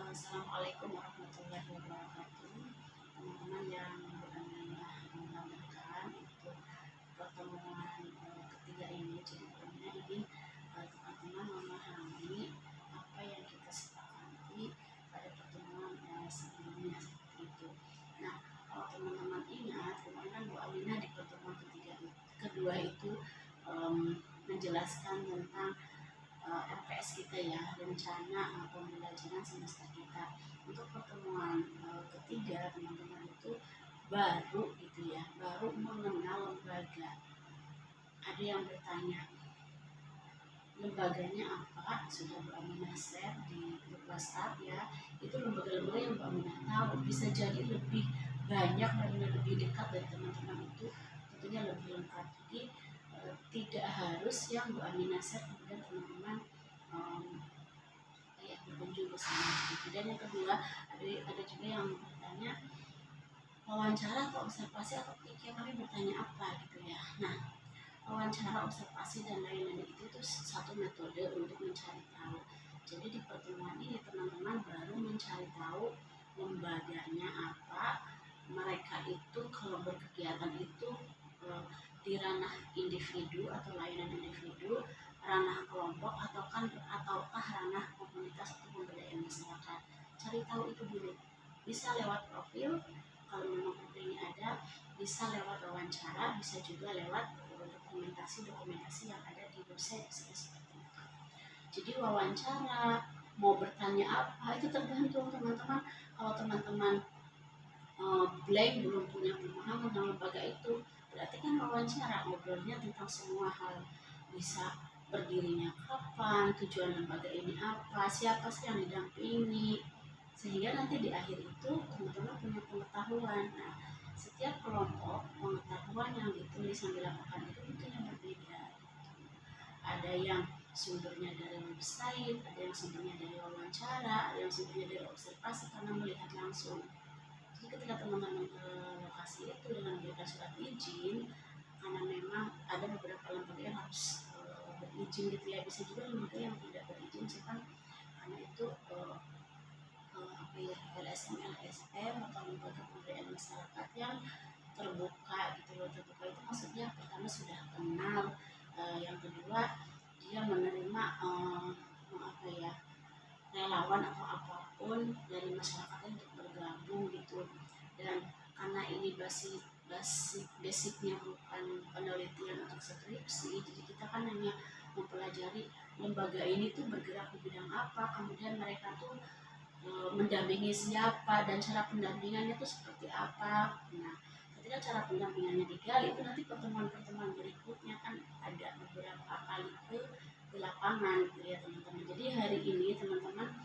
Assalamualaikum warahmatullahi wabarakatuh. Teman-teman yang beranilah menambahkan itu pertemuan ketiga ini, jadi poinnya ini teman-teman memahami apa yang kita sepakati pada pertemuan sebelumnya seperti itu. Nah, kalau teman-teman ingat kemarin kan Bu Alina di pertemuan kedua itu menjelaskan tentang RPS kita ya, rencana pembelajaran semester kita. Untuk pertemuan ketiga teman-teman itu baru gitu ya, baru mengenal lembaga. Ada yang bertanya lembaganya apa, sudah Bu Aminah share di grup WhatsApp ya. Itu lembaga-lembaga yang Bu Aminah tahu, bisa jadi lebih banyak dan lebih dekat dari teman-teman itu tentunya lebih lengkap. Jadi tidak harus yang Bu Aminah share kemudian teman-teman berkunjung ke sana gitu. Dan yang kedua ada juga yang bertanya wawancara atau observasi atau kami bertanya apa gitu ya. Nah, wawancara, observasi dan lain-lain itu satu metode untuk mencari tahu. Jadi di pertemuan ini teman-teman baru mencari tahu lembaganya apa, mereka itu kalau berkegiatan itu di ranah individu atau layanan individu, ranah kelompok ataukah ranah komunitas atau pemberdayaan masyarakat. Cari tahu itu dulu. Bisa lewat profil, kalau memang profilnya ada, bisa lewat wawancara, bisa juga lewat dokumentasi yang ada di website seperti itu. Jadi wawancara, mau bertanya apa itu tergantung teman-teman. Kalau teman-teman blank, belum punya pemahaman tentang lembaga itu, berarti kan wawancara ngobrolnya tentang semua hal, bisa berdirinya kapan, tujuan lembaga ini apa, siapa sih yang didampingi, sehingga nanti di akhir itu teman-teman punya pengetahuan. Nah, setiap kelompok pengetahuan yang ditulis yang dilakukan itu tentunya berbeda. Ada yang sumbernya dari website, ada yang sumbernya dari wawancara, ada yang sumbernya dari observasi karena melihat langsung. Jadi ketika teman-teman ke lokasi itu dengan memberikan surat izin, karena memang ada beberapa lembaga yang harus berizin gitu ya, bisa juga lembaga yang tidak berizin misalkan karena itu LSM atau lembaga pemberdayaan masyarakat yang terbuka gitu loh. Terbuka itu maksudnya pertama sudah kenal, yang kedua dia menerima relawan atau apapun dari masyarakat untuk bergabung gitu. Dan karena ini basicnya bukan penelitian untuk skripsi, jadi kita kan hanya mempelajari lembaga ini tuh bergerak di bidang apa, kemudian mereka tuh mendampingi siapa dan cara pendampingannya itu seperti apa. Nah, ketika cara pendampingannya digali itu nanti pertemuan-pertemuan berikutnya kan ada beberapa kali ke lapangan gitu ya teman-teman. Jadi hari ini teman-teman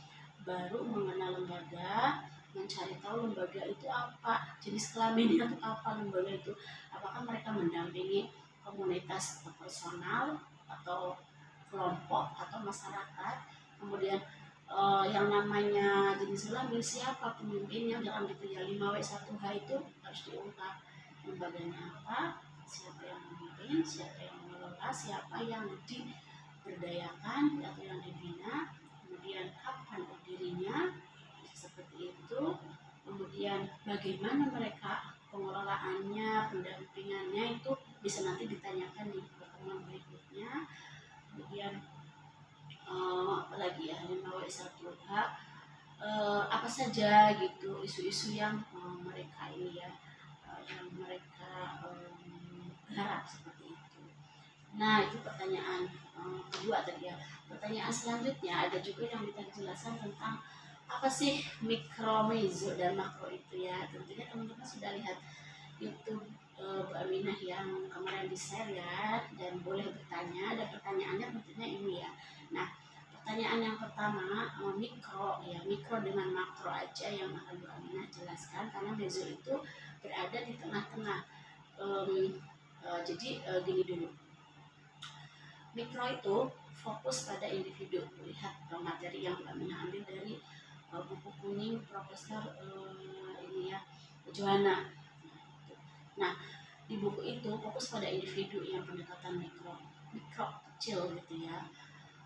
baru mengenal lembaga, mencari tahu lembaga itu apa, jenis kelaminnya itu apa lembaga itu, apakah mereka mendampingi komunitas atau personal atau kelompok atau masyarakat, kemudian yang namanya jenis kelamin siapa pemimpinnya dalam itu ya 5W1H itu harus diungkap lembaganya apa, siapa yang memimpin, siapa yang mengelola, siapa yang diberdayakan atau yang dibina, kemudian kapan berdirinya seperti itu, kemudian bagaimana mereka pengelolaannya, pendampingannya itu bisa nanti ditanyakan di pertemuan berikutnya. Kemudian apalagi ya 5W1H apa saja gitu isu-isu yang mereka ini ya yang mereka garap seperti itu. Nah itu pertanyaan kedua tadi ya. Pertanyaan selanjutnya ada juga yang kita jelaskan tentang apa sih mikro, meso, dan makro itu ya. Tentunya teman-teman sudah lihat YouTube Bu Aminah yang kemarin di share ya, dan boleh bertanya, dan pertanyaannya tentunya ini ya. Nah pertanyaan yang pertama mikro ya, mikro dengan makro aja yang akan Bu Aminah jelaskan karena meso itu berada di tengah-tengah. Jadi gini dulu, mikro itu fokus pada individu. Lihat materi yang Bu Aminah ambil dari buku kuning Profesor ini ya Johanna. Nah di buku itu fokus pada individu yang pendekatan mikro kecil gitu ya.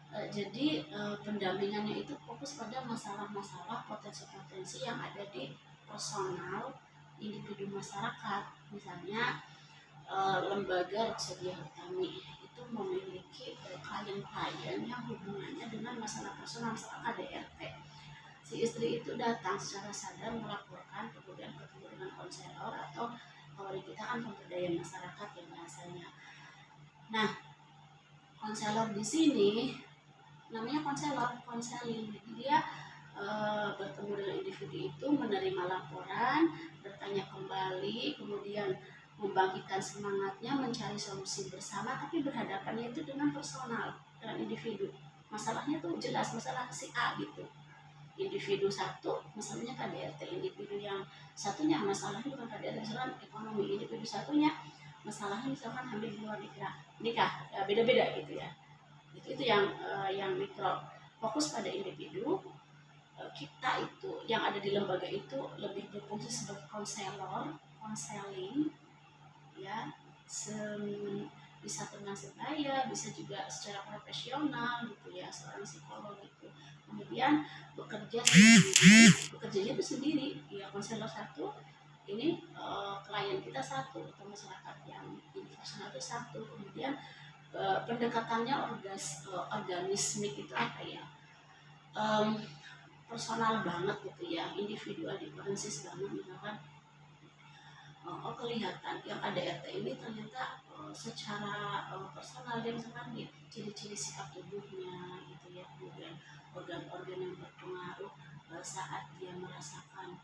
Jadi pendampingannya itu fokus pada masalah-masalah potensi-potensi yang ada di personal individu masyarakat. Misalnya lembaga Reksadia Utami itu memiliki klien-klien yang hubungannya dengan masalah personal, misalnya KDRT. Si istri itu datang secara sadar melaporkan, kemudian ketemu dengan konselor, atau kalau di kita kan pemberdayaan masyarakat ya bahasanya. Nah, konselor di sini namanya konseling. Jadi dia bertemu dengan individu itu, menerima laporan, bertanya kembali, kemudian membangkitkan semangatnya, mencari solusi bersama, tapi berhadapannya itu dengan personal, dengan individu. Masalahnya tuh jelas, masalah si A gitu. Individu satu, masalahnya KDRT. Individu yang satunya masalahnya bukan KDRT, misalkan ekonomi. Individu satunya masalahnya misalkan hamil di luar nikah, ya, beda-beda gitu ya. Itu yang mikro. Fokus pada individu. Kita itu yang ada di lembaga itu lebih berfungsi sebagai konseling, ya, bisa teman sebaya, bisa juga secara profesional gitu ya, seorang psikolog itu. Kemudian bekerjanya itu sendiri, ya, konselor satu, ini klien kita satu, atau masyarakat yang personal itu satu. Kemudian pendekatannya organismik itu apa ya, personal banget gitu ya, individual differences banget. Misalkan kelihatan yang KDRT ini ternyata secara personal, dia misalkan di ciri-ciri sikap tubuhnya gitu ya, kemudian organ-organ yang berpengaruh saat dia merasakan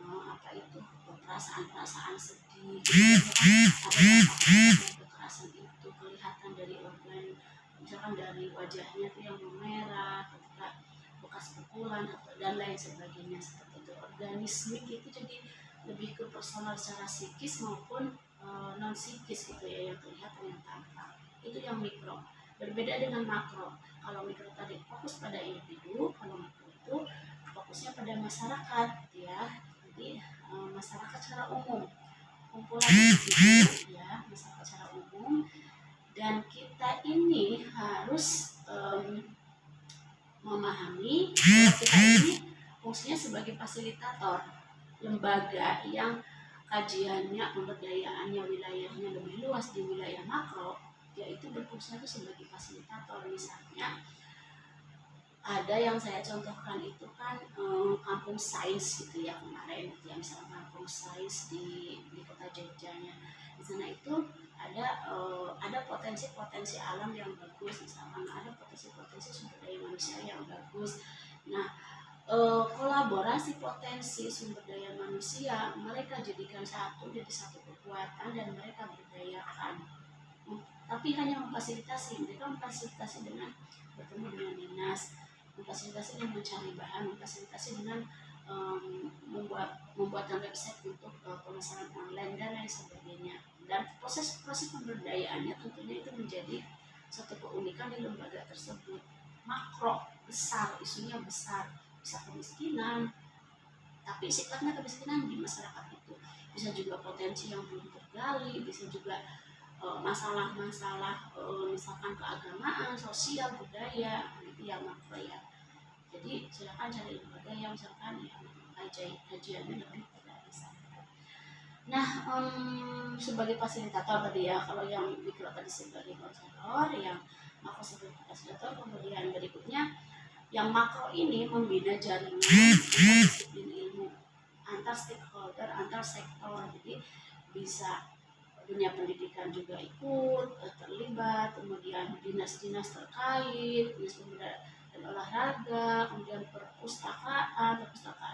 apa itu perasaan-perasaan sedih gitu, ada kekerasan itu kelihatan dari organ, misalkan dari wajahnya tuh yang memerah ketika bekas pukulan atau dan lain sebagainya. Seperti itu, organismik itu jadi lebih ke personal secara psikis maupun non psikis gitu ya, yang kelihatan, yang tampak. Itu yang mikro, berbeda dengan makro. Kalau mikro tadi fokus pada individu, kalau makro itu fokusnya pada masyarakat ya. Jadi masyarakat secara umum, kumpulan individu ya, masyarakat secara umum. Dan kita ini harus memahami bahwa kita ini fungsinya sebagai fasilitator lembaga yang kajiannya, pemberdayaannya, wilayahnya lebih luas di wilayah makro, yaitu berfungsi itu sebagai fasilitator. Misalnya ada yang saya contohkan itu kan kampung sains gitu ya kemarin, ya, misalnya kampung sains di kota Jogjanya. Di sana itu ada potensi-potensi alam yang bagus, misalkan ada potensi-potensi sumber daya manusia yang bagus. Nah, kolaborasi potensi sumber daya manusia mereka jadikan satu, jadi satu kekuatan, dan mereka berdayakan. Tapi hanya memfasilitasi, mereka memfasilitasi dengan bertemu dengan dinas, memfasilitasi dengan mencari bahan, memfasilitasi dengan membuatkan website untuk pemasaran online dan lain sebagainya. Dan proses pemberdayaannya tentunya itu menjadi satu keunikan di lembaga tersebut. Makro, besar, isunya besar, bisa kemiskinan, tapi sifatnya kemiskinan di masyarakat itu bisa juga potensi yang belum tergali, bisa juga masalah-masalah misalkan keagamaan, sosial, budaya, itu yang makro ya. Jadi silakan cari lembaga yang misalkan yang kajiannya lebih pada sana. Nah, sebagai fasilitator tadi ya, kalau yang mikro tadi sebagai konselor, yang makro sebagai fasilitator, kemudian berikutnya yang makro ini membina jaringan antar disiplin ilmu, antar stakeholder, antar sektor. Jadi bisa dunia pendidikan juga ikut terlibat, kemudian dinas-dinas terkait, dinas pemuda dan olahraga, kemudian perpustakaan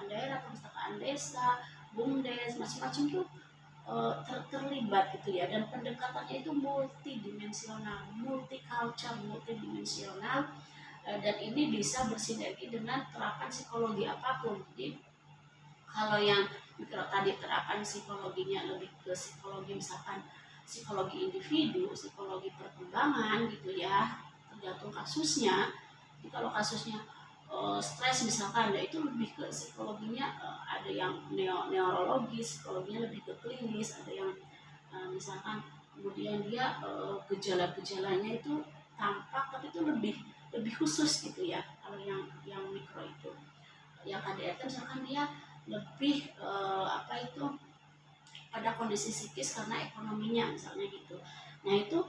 daerah, perpustakaan desa, bumdes, macam-macam tuh terlibat gitu ya. Dan pendekatannya itu multidimensional, multicultural, multidimensional, dan ini bisa bersinergi dengan terapan psikologi apapun. Jadi kalau yang mikro tadi terapan psikologinya lebih ke psikologi, misalkan psikologi individu, psikologi perkembangan gitu ya, tergantung kasusnya. Jadi kalau kasusnya stres misalkan, ya itu lebih ke psikologinya, ada yang neurologis, psikologinya lebih ke klinis, ada yang misalkan kemudian dia gejala-gejalanya itu tampak, tapi itu lebih lebih khusus gitu ya. Kalau yang mikro itu, yang KDRT misalkan dia lebih apa itu pada kondisi psikis karena ekonominya misalnya gitu. Nah itu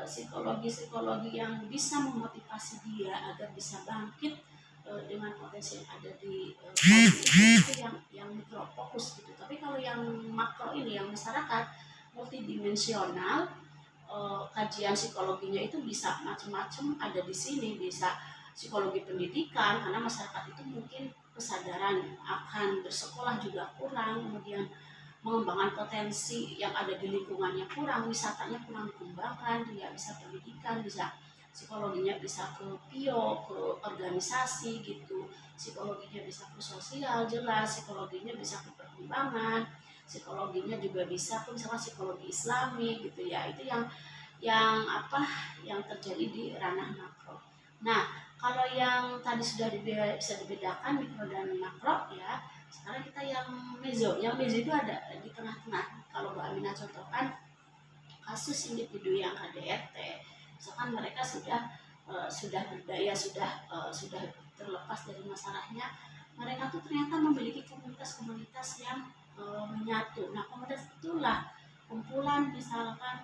psikologi yang bisa memotivasi dia agar bisa bangkit dengan potensi yang ada di kaum itu yang mikro fokus gitu. Tapi kalau yang makro ini yang masyarakat multidimensional, kajian psikologinya itu bisa macam-macam ada di sini. Bisa psikologi pendidikan karena masyarakat itu mungkin kesadaran akan bersekolah juga kurang, kemudian mengembangkan potensi yang ada di lingkungannya kurang, wisatanya kurang dikembangkan. Dia bisa pendidikan, bisa psikologinya bisa ke PIO, ke organisasi gitu, psikologinya bisa ke sosial jelas, psikologinya bisa ke perkembangan, psikologinya juga bisa ke misalnya psikologi Islami gitu ya. Itu yang apa yang terjadi di ranah makro. Nah, kalau yang tadi sudah bisa dibedakan mikro dan makro ya, sekarang kita yang mezo. Yang mezo itu ada di tengah-tengah. Kalau Bu Aminah contohkan kasus individu yang KDRT, misalkan mereka sudah berdaya, sudah terlepas dari masalahnya, mereka tuh ternyata memiliki komunitas-komunitas yang menyatu. Nah, komunitas itulah kumpulan misalkan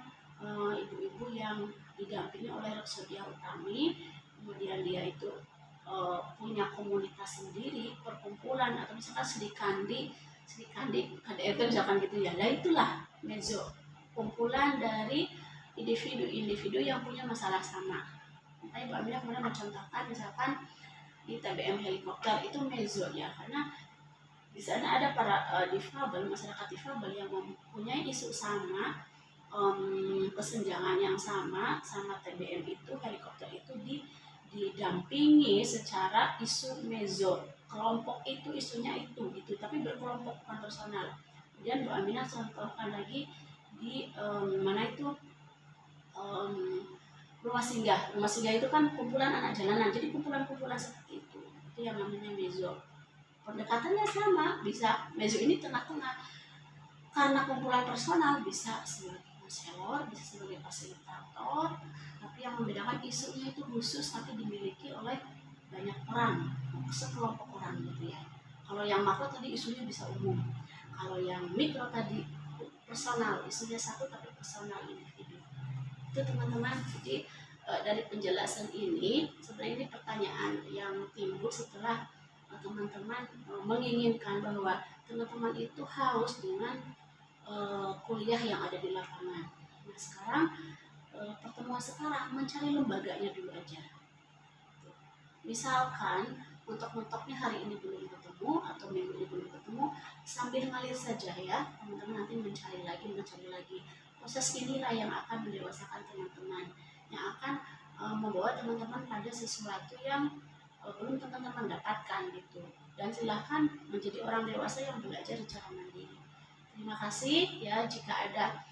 ibu-ibu yang didampingi oleh Reksodia Utami, kemudian dia itu punya komunitas sendiri, perkumpulan, atau misalkan sedikandi KDRT misalkan gitu ya. Nah itulah mezo, kumpulan dari individu-individu yang punya masalah sama. Makanya Bu Aminah kemudian mencontohkan misalkan di TBM helikopter itu mezo ya, karena di sana ada para difabel, masyarakat difabel yang mempunyai isu sama, kesenjangan yang sama TBM itu, helikopter itu didampingi secara isu mezo. Kelompok itu isunya itu gitu, tapi berkelompok bukan personal. Kemudian Bu Aminah contohkan lagi di mana itu rumah singgah. Rumah singgah itu kan kumpulan anak jalanan, jadi kumpulan-kumpulan seperti itu yang namanya mezo. Pendekatannya sama, bisa mezo ini tengah-tengah karena kumpulan personal, bisa sebagai konselor, bisa sebagai fasilitator, tapi yang membedakan isunya itu khusus tapi dimiliki oleh banyak orang, sekelompok orang gitu ya. Kalau yang makro tadi isunya bisa umum, kalau yang mikro tadi personal, isunya satu tapi personal individu. Itu teman-teman. Jadi dari penjelasan ini sebenarnya ini pertanyaan yang timbul setelah teman-teman menginginkan bahwa teman-teman itu haus dengan kuliah yang ada di lapangan. Nah sekarang pertemuan sekarang mencari lembaganya dulu aja. Misalkan mentok-mentoknya hari ini belum ketemu atau minggu ini belum ketemu, sambil ngalir saja ya teman-teman, nanti mencari lagi. Proses inilah yang akan mendewasakan teman-teman, yang akan membawa teman-teman pada sesuatu yang belum teman-teman dapatkan gitu. Dan silahkan menjadi orang dewasa yang belajar secara mandiri. Terima kasih ya. Jika ada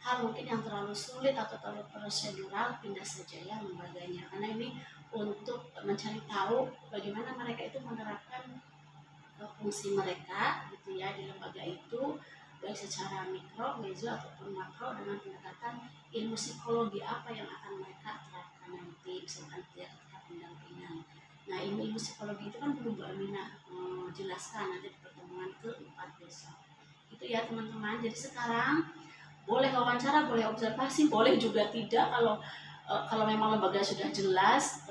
hal mungkin yang terlalu sulit atau terlalu prosedural, pindah saja ya lembaganya, karena ini untuk mencari tahu bagaimana mereka itu menerapkan fungsi mereka gitu ya di lembaga itu, baik secara mikro, mezo ataupun makro, dengan pendekatan ilmu psikologi apa yang akan mereka terapkan nanti misalkan ketika pendampingan. Nah ilmu psikologi itu kan belum Bu Aminah jelaskan nanti di pertemuan ke-4 besok. Itu ya teman-teman. Jadi sekarang boleh wawancara, boleh observasi, boleh juga tidak. Kalau memang lembaga sudah jelas,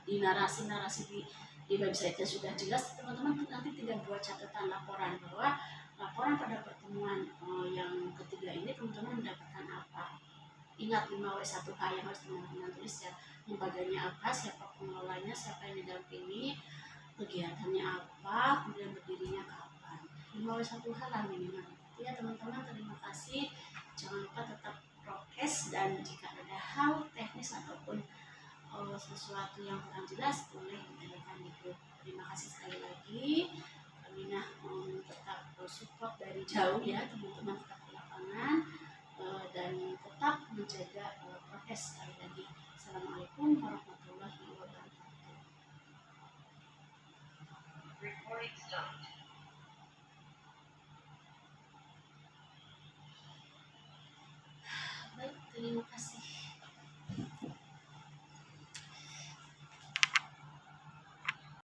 di narasi-narasi di website-nya sudah jelas, teman-teman nanti tinggal buat catatan laporan bahwa laporan pada pertemuan yang ketiga ini teman-teman mendapatkan apa. Ingat 5W1H yang harus teman-teman tulis ya, lembaganya apa, siapa pengelolanya, siapa yang didampingi, kegiatannya apa, kemudian berdirinya kapan. 5W1H lah minimal. Ya teman-teman, terima kasih. Jangan lupa tetap prokes, dan jika ada hal teknis ataupun sesuatu yang kurang jelas boleh ditanyakan di grup. Terima kasih sekali lagi. Aminah tetap support dari jauh ya teman-teman, tetap di lapangan dan tetap menjaga prokes sekali lagi. Assalamualaikum warahmatullahi wabarakatuh. Recording stopped. Baik, terima kasih.